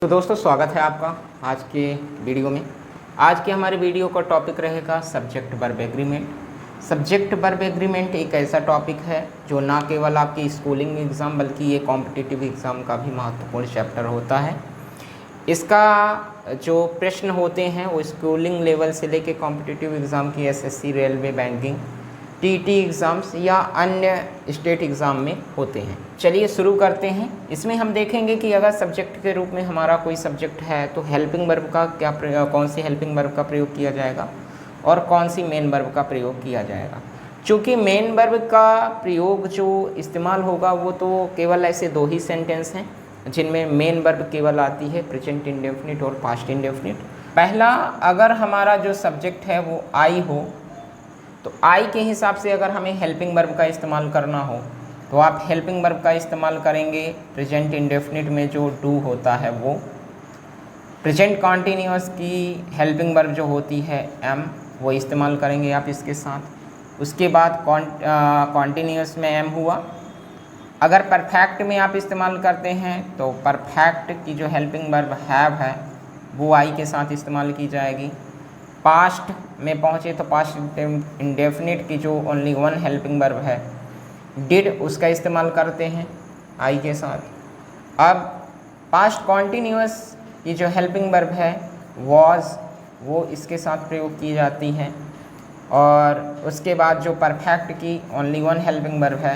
तो दोस्तों स्वागत है आपका आज के वीडियो में। आज के हमारे वीडियो का टॉपिक रहेगा subject verb agreement. Subject verb agreement एक ऐसा टॉपिक है जो ना केवल आपकी स्कूलिंग एग्ज़ाम बल्कि ये कॉम्पिटिटिव एग्ज़ाम का भी महत्वपूर्ण चैप्टर होता है। इसका जो प्रश्न होते हैं वो स्कूलिंग लेवल से लेके कॉम्पिटिटिव एग्ज़ाम की SSC, railway, banking, TT exams या अन्य स्टेट एग्ज़ाम में होते हैं। चलिए शुरू करते हैं। इसमें हम देखेंगे कि अगर सब्जेक्ट के रूप में हमारा कोई सब्जेक्ट है तो हेल्पिंग वर्ब का कौन सी हेल्पिंग वर्ब का प्रयोग किया जाएगा और कौन सी मेन वर्ब का प्रयोग किया जाएगा। चूँकि मेन वर्ब का प्रयोग जो इस्तेमाल होगा वो तो केवल ऐसे दो ही सेंटेंस हैं जिनमें मेन वर्ब केवल आती है प्रेजेंट इंडेफिनिट और पास्ट इंडेफिनिट। पहला, अगर हमारा जो सब्जेक्ट है वो आई हो तो आई के हिसाब से अगर हमें हेल्पिंग वर्ब का इस्तेमाल करना हो तो आप हेल्पिंग वर्ब का इस्तेमाल करेंगे प्रेजेंट इंडेफिनिट में जो डू होता है वो। प्रेजेंट कॉन्टीन्यूअस की हेल्पिंग वर्ब जो होती है एम, वो इस्तेमाल करेंगे आप इसके साथ। उसके बाद कॉन्टीन्यूअस में एम हुआ। अगर परफेक्ट में आप इस्तेमाल करते हैं तो परफेक्ट की जो हेल्पिंग वर्ब हैव है वो आई के साथ इस्तेमाल की जाएगी। पास्ट में पहुँचे तो पास्ट इंडेफिनिट की जो ओनली वन हेल्पिंग वर्ब है डिड, उसका इस्तेमाल करते हैं आई के साथ। अब पास्ट कॉन्टीन्यूअस की जो हेल्पिंग वर्ब है वॉज, वो इसके साथ प्रयोग की जाती है। और उसके बाद जो परफेक्ट की ओनली वन हेल्पिंग वर्ब है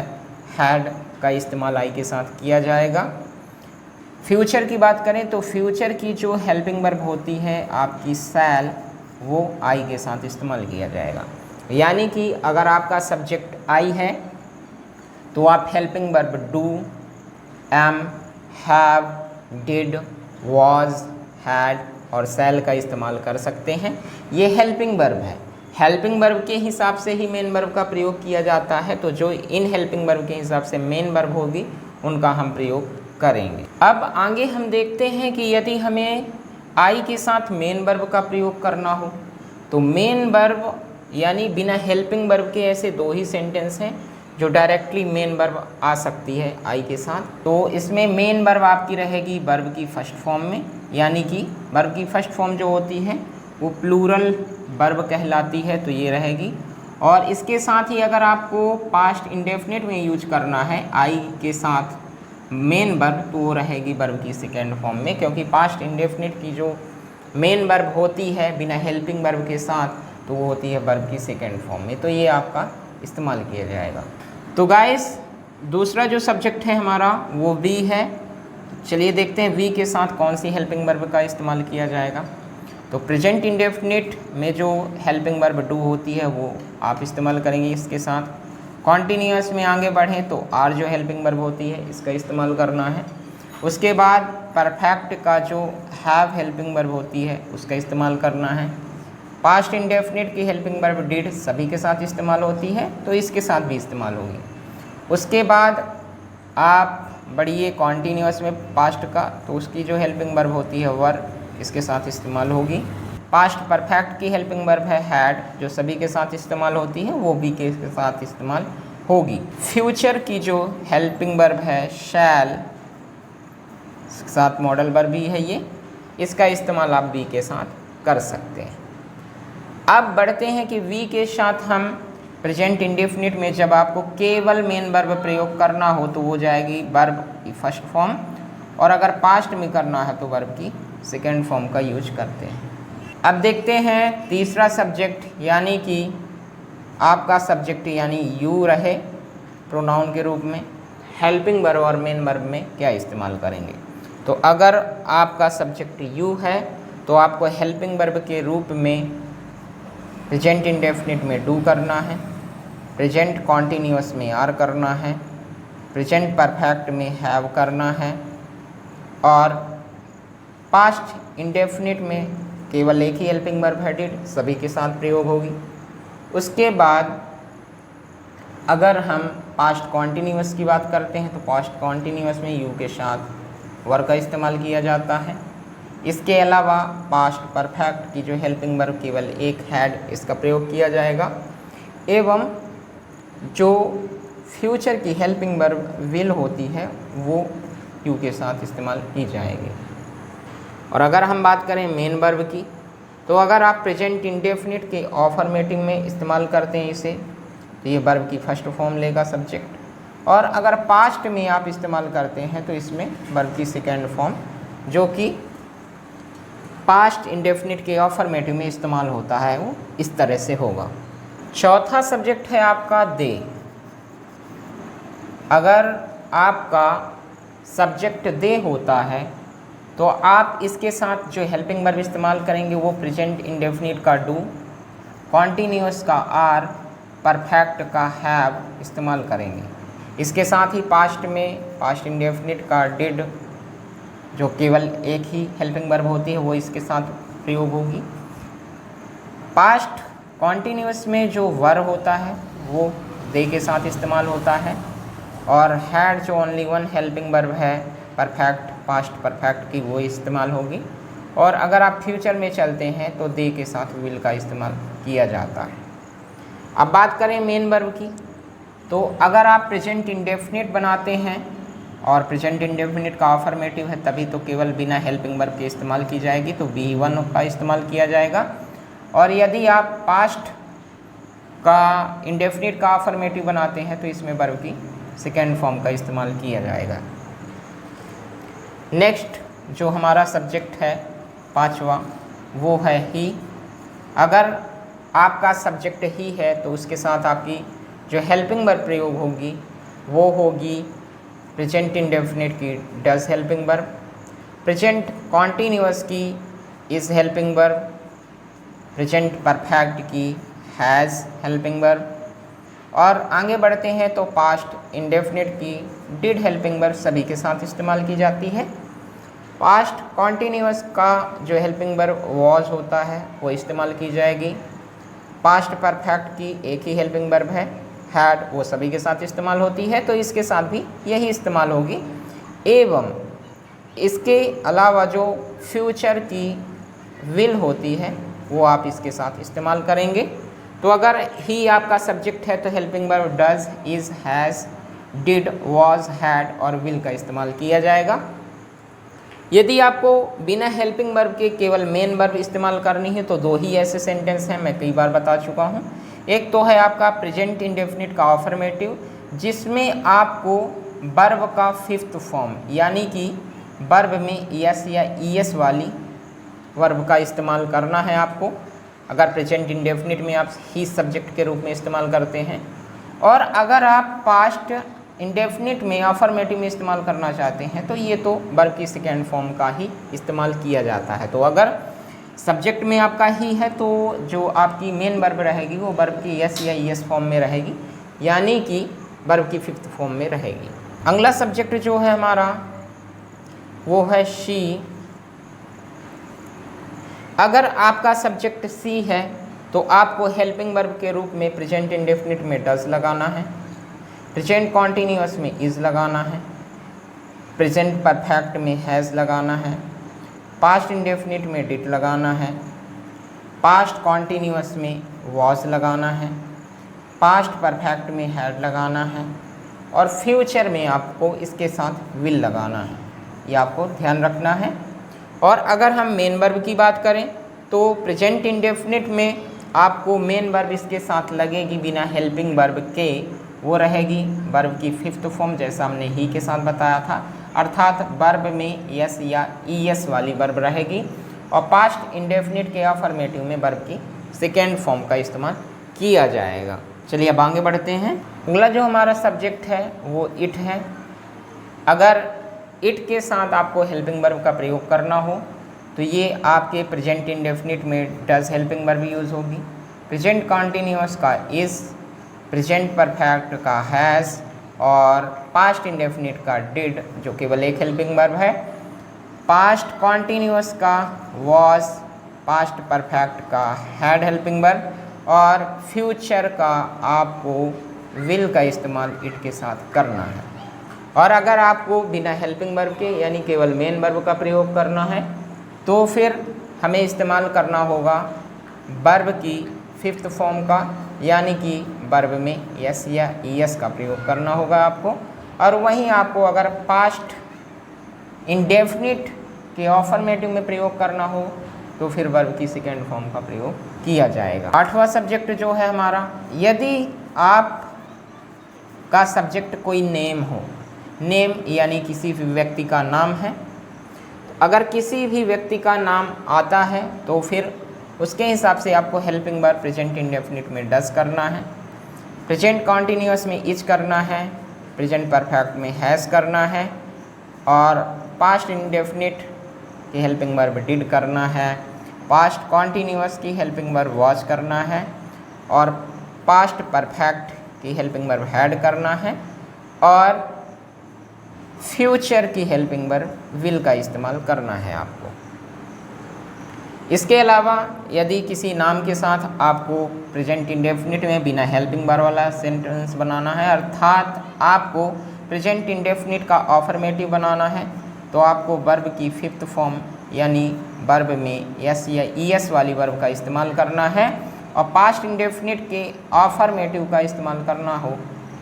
हैड का इस्तेमाल आई के साथ किया जाएगा। फ्यूचर की बात करें तो फ्यूचर की जो हेल्पिंग वर्ब होती है आपकी शैल, वो आई के साथ इस्तेमाल किया जाएगा। यानी कि अगर आपका सब्जेक्ट आई है तो आप helping verb do, am, have, did, was, had और शैल का इस्तेमाल कर सकते हैं। ये हेल्पिंग वर्ब है। हेल्पिंग वर्ब के हिसाब से ही मेन वर्ब का प्रयोग किया जाता है, तो जो इन हेल्पिंग वर्ब के हिसाब से मेन वर्ब होगी उनका हम प्रयोग करेंगे। अब आगे हम देखते हैं कि यदि हमें आई के साथ मेन वर्ब का प्रयोग करना हो तो मेन वर्ब यानी बिना हेल्पिंग वर्ब के ऐसे दो ही सेंटेंस हैं जो डायरेक्टली मेन वर्ब आ सकती है आई के साथ। तो इसमें मेन वर्ब आपकी रहेगी वर्ब की फर्स्ट फॉर्म में, यानी कि वर्ब की फर्स्ट फॉर्म जो होती है वो प्लूरल वर्ब कहलाती है, तो ये रहेगी। और इसके साथ ही अगर आपको पास्ट इंडेफिनिट में यूज करना है आई के साथ मेन वर्ब तो वो रहेगी वर्ब की सेकेंड फॉर्म में, क्योंकि पास्ट इंडेफिनिट की जो मेन वर्ब होती है बिना हेल्पिंग वर्ब के साथ तो वो होती है वर्ब की सेकेंड फॉर्म में, तो ये आपका इस्तेमाल किया जाएगा। तो गाइस दूसरा जो सब्जेक्ट है हमारा वो वी है। चलिए देखते हैं वी के साथ कौन सी हेल्पिंग वर्ब का इस्तेमाल किया जाएगा। तो प्रेजेंट इंडेफिनिट में जो हेल्पिंग वर्ब डू होती है वो आप इस्तेमाल करेंगे इसके साथ। कॉन्टीन्यूअस में आगे बढ़ें तो आर जो हेल्पिंग वर्ब होती है इसका इस्तेमाल करना है। उसके बाद परफेक्ट का जो हैव हेल्पिंग वर्ब होती है उसका इस्तेमाल करना है। पास्ट इंडेफिनिट की हेल्पिंग वर्ब डिड सभी के साथ इस्तेमाल होती है, तो इसके साथ भी इस्तेमाल होगी। उसके बाद आप बढ़िए कॉन्टीन्यूअस में पास्ट का, तो उसकी जो हेल्पिंग वर्ब होती है वर, इसके साथ इस्तेमाल होगी। पास्ट परफेक्ट की हेल्पिंग वर्ब है हैड, जो सभी के साथ इस्तेमाल होती है, वो भी के साथ इस्तेमाल होगी। फ्यूचर की जो हेल्पिंग वर्ब है शैल, साथ मॉडल वर्ब भी है ये, इसका इस्तेमाल आप बी के साथ कर सकते हैं। अब बढ़ते हैं कि वी के साथ हम प्रेजेंट इंडेफिनिट में जब आपको केवल मेन वर्ब प्रयोग करना हो तो वो जाएगी वर्ब की फर्स्ट फॉर्म, और अगर पास्ट में करना है तो वर्ब की सेकेंड फॉर्म का यूज करते हैं। अब देखते हैं तीसरा सब्जेक्ट, यानी कि आपका सब्जेक्ट यानी यू रहे प्रोनाउन के रूप में, हेल्पिंग वर्ब और मेन वर्ब में क्या इस्तेमाल करेंगे। तो अगर आपका सब्जेक्ट यू है तो आपको हेल्पिंग वर्ब के रूप में प्रेजेंट इंडेफिनिट में डू करना है, प्रेजेंट कॉन्टीन्यूअस में आर करना है, प्रेजेंट परफेक्ट में हैव करना है, और पास्ट इंडेफिनिट में केवल एक ही हेल्पिंग वर्ब है डिड, सभी के साथ प्रयोग होगी। उसके बाद अगर हम पास्ट कॉन्टीन्यूअस की बात करते हैं तो पास्ट कॉन्टीन्यूअस में यू के साथ वर का इस्तेमाल किया जाता है। इसके अलावा पास्ट परफेक्ट की जो हेल्पिंग वर्ब केवल एक हैड, इसका प्रयोग किया जाएगा। एवं जो फ्यूचर की हेल्पिंग वर्ब विल होती है वो यू के साथ इस्तेमाल की जाएगी। और अगर हम बात करें मेन वर्ब की, तो अगर आप प्रेजेंट इंडेफिनिट के अफर्मेटिव में इस्तेमाल करते हैं इसे, तो ये वर्ब की फर्स्ट फॉर्म लेगा सब्जेक्ट। और अगर पास्ट में आप इस्तेमाल करते हैं तो इसमें वर्ब की सेकेंड फॉर्म, जो कि पास्ट इंडेफिनिट के अफर्मेटिव में इस्तेमाल होता है, वो इस तरह से होगा। चौथा सब्जेक्ट है आपका दे। अगर आपका सब्जेक्ट दे होता है तो आप इसके साथ जो हेल्पिंग वर्ब इस्तेमाल करेंगे वो प्रेजेंट इंडेफिनिट का डू, कॉन्टिन्यूस का आर, परफेक्ट का हैव इस्तेमाल करेंगे। इसके साथ ही पास्ट में पास्ट इंडेफिनिट का डिड, जो केवल एक ही हेल्पिंग वर्ब होती है, वो इसके साथ प्रयोग होगी। पास्ट कॉन्टिन्यूस में जो वर्ब होता है वो दे के साथ इस्तेमाल होता है। और हैड जो ओनली वन हेल्पिंग वर्ब है परफेक्ट, पास्ट परफेक्ट की, वो इस्तेमाल होगी। और अगर आप फ्यूचर में चलते हैं तो दे के साथ विल का इस्तेमाल किया जाता है। अब बात करें मेन वर्ब की, तो अगर आप प्रेजेंट इंडेफिनिट बनाते हैं और प्रेजेंट इंडेफिनिट का अफर्मेटिव है, तभी तो केवल बिना हेल्पिंग वर्ब के इस्तेमाल की जाएगी, तो B1 का इस्तेमाल किया जाएगा। और यदि आप पास्ट का इंडेफिनिट का अफर्मेटिव बनाते हैं तो इसमें वर्ब की सेकेंड फॉर्म का इस्तेमाल किया जाएगा। नेक्स्ट जो हमारा सब्जेक्ट है पांचवा, वो है ही। अगर आपका सब्जेक्ट ही है तो उसके साथ आपकी जो हेल्पिंग वर्ब प्रयोग होगी वो होगी प्रेजेंट इंडेफिनिट की does helping verb, present continuous की is helping verb, present perfect की हैज़ हेल्पिंग वर्ब। और आगे बढ़ते हैं तो पास्ट इंडेफिनिट की डिड हेल्पिंग वर्ब सभी के साथ इस्तेमाल की जाती है। पास्ट कॉन्टिन्यूअस का जो हेल्पिंग वर्ब वॉज होता है वो इस्तेमाल की जाएगी। पास्ट परफेक्ट की एक ही हेल्पिंग वर्ब है हैड, वो सभी के साथ इस्तेमाल होती है, तो इसके साथ भी यही इस्तेमाल होगी। एवं इसके अलावा जो फ्यूचर की विल होती है वो आप इसके साथ इस्तेमाल करेंगे। तो अगर ही आपका सब्जेक्ट है तो helping verb does, is, has, did, was, had और विल का इस्तेमाल किया जाएगा। यदि आपको बिना हेल्पिंग वर्ब के केवल मेन वर्ब इस्तेमाल करनी है तो दो ही ऐसे सेंटेंस हैं, मैं कई बार बता चुका हूँ। एक तो है आपका प्रेजेंट इंडेफिनिट का अफर्मेटिव, जिसमें आपको वर्ब का फिफ्थ फॉर्म यानी कि वर्ब में यस या ईएस वाली वर्ब का इस्तेमाल करना है आपको, अगर प्रेजेंट इंडेफिनिट में आप ही सब्जेक्ट के रूप में इस्तेमाल करते हैं। और अगर आप पास्ट इंडेफिनिट में अफर्मेटिव में इस्तेमाल करना चाहते हैं तो ये तो वर्ब की सेकेंड फॉर्म का ही इस्तेमाल किया जाता है। तो अगर सब्जेक्ट में आपका ही है तो जो आपकी मेन वर्ब रहेगी वो वर्ब की यस या ईएस फॉर्म में रहेगी, यानी कि वर्ब की फिफ्थ फॉर्म में रहेगी। अगला सब्जेक्ट जो है हमारा वो है शी। अगर आपका सब्जेक्ट सी है तो आपको हेल्पिंग वर्ब के रूप में प्रेजेंट इंडेफिनिट में डज लगाना है, प्रेजेंट कॉन्टिन्यूअस में इज़ लगाना है, प्रेजेंट परफेक्ट में हैज़ लगाना है, पास्ट इंडेफिनिट में डिड लगाना है, पास्ट कॉन्टिन्यूअस में वॉज लगाना है, पास्ट परफेक्ट में हैड लगाना है और फ्यूचर में आपको इसके साथ विल लगाना है, ये आपको ध्यान रखना है। और अगर हम मेन वर्ब की बात करें तो प्रेजेंट इंडेफिनिट में आपको मेन वर्ब इसके साथ लगेगी बिना हेल्पिंग वर्ब के, वो रहेगी वर्ब की फिफ्थ फॉर्म, जैसा हमने ही के साथ बताया था, अर्थात वर्ब में यस या ईएस वाली वर्ब रहेगी। और पास्ट इंडेफिनिट के अफर्मेटिव में वर्ब की सेकेंड फॉर्म का इस्तेमाल किया जाएगा। चलिए अब आगे बढ़ते हैं। अगला जो हमारा सब्जेक्ट है वो इट है। अगर इट के साथ आपको हेल्पिंग वर्ब का प्रयोग करना हो तो ये आपके प्रेजेंट इंडेफिनिट में डज हेल्पिंग वर्ब यूज़ होगी, प्रेजेंट कॉन्टिन्यूअस का इज़, प्रेजेंट परफेक्ट का हैज़ और पास्ट इंडेफिनिट का डिड जो केवल एक हेल्पिंग वर्ब है, पास्ट कॉन्टिन्यूअस का वॉज, पास्ट परफेक्ट का हैड हेल्पिंग वर्ब और फ्यूचर का आपको विल का इस्तेमाल इट के साथ करना है। और अगर आपको बिना हेल्पिंग वर्ब के यानी केवल मेन वर्ब का प्रयोग करना है तो फिर हमें इस्तेमाल करना होगा वर्ब की फिफ्थ फॉर्म का, यानी कि वर्ब में यस या ईएस का प्रयोग करना होगा आपको। और वहीं आपको अगर पास्ट इंडेफिनिट के ऑफर्मेटिव में प्रयोग करना हो तो फिर वर्ब की सेकेंड फॉर्म का प्रयोग किया जाएगा। 8वां सब्जेक्ट जो है हमारा, यदि आप का सब्जेक्ट कोई नेम हो, नेम यानी किसी भी व्यक्ति का नाम है, अगर किसी भी व्यक्ति का नाम आता है तो फिर उसके हिसाब से आपको हेल्पिंग वर्ब प्रेजेंट इंडेफिनिट में डज करना है, प्रेजेंट कॉन्टिन्यूअस में इज करना है, प्रेजेंट परफेक्ट में हैज़ करना है, और पास्ट इंडेफिनिट की हेल्पिंग वर्ब डिड करना है, पास्ट कॉन्टिन्यूअस की हेल्पिंग वर्ब वॉज करना है, और पास्ट परफेक्ट की हेल्पिंग वर्ब हैड करना है, और फ्यूचर की हेल्पिंग वर्ब विल का इस्तेमाल करना है आपको। इसके अलावा यदि किसी नाम के साथ आपको प्रेजेंट इंडेफिनिट में बिना हेल्पिंग वर्ब वाला सेंटेंस बनाना है, अर्थात आपको प्रेजेंट इंडेफिनिट का ऑफर्मेटिव बनाना है, तो आपको वर्ब की फिफ्थ फॉर्म यानी वर्ब में एस या ईएस वाली वर्ब का इस्तेमाल करना है, और पास्ट इंडेफिनिट के ऑफर्मेटिव का इस्तेमाल करना हो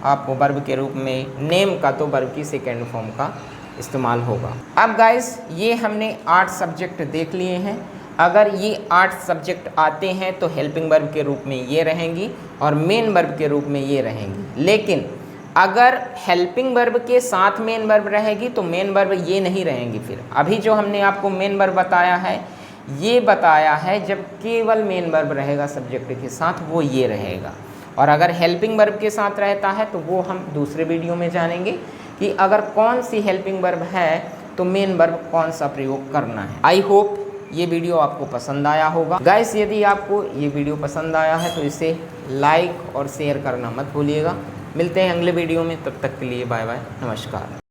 आपको वर्ब के रूप में नेम का, तो वर्ब की सेकेंड फॉर्म का इस्तेमाल होगा। अब गाइस ये हमने 8 सब्जेक्ट देख लिए हैं। अगर ये 8 सब्जेक्ट आते हैं तो हेल्पिंग वर्ब के रूप में ये रहेंगी और मेन वर्ब के रूप में ये रहेंगी, लेकिन अगर हेल्पिंग वर्ब के साथ मेन वर्ब रहेगी तो मेन वर्ब ये नहीं रहेंगी। फिर अभी जो हमने आपको मेन वर्ब बताया है, ये बताया है जब केवल मेन वर्ब रहेगा सब्जेक्ट के साथ, वो ये रहेगा, और अगर हेल्पिंग वर्ब के साथ रहता है तो वो हम दूसरे वीडियो में जानेंगे कि अगर कौन सी हेल्पिंग वर्ब है तो मेन वर्ब कौन सा प्रयोग करना है। आई होप ये वीडियो आपको पसंद आया होगा। गाइस यदि आपको ये वीडियो पसंद आया है तो इसे लाइक और शेयर करना मत भूलिएगा। मिलते हैं अगले वीडियो में, तब तक के लिए बाय बाय, नमस्कार।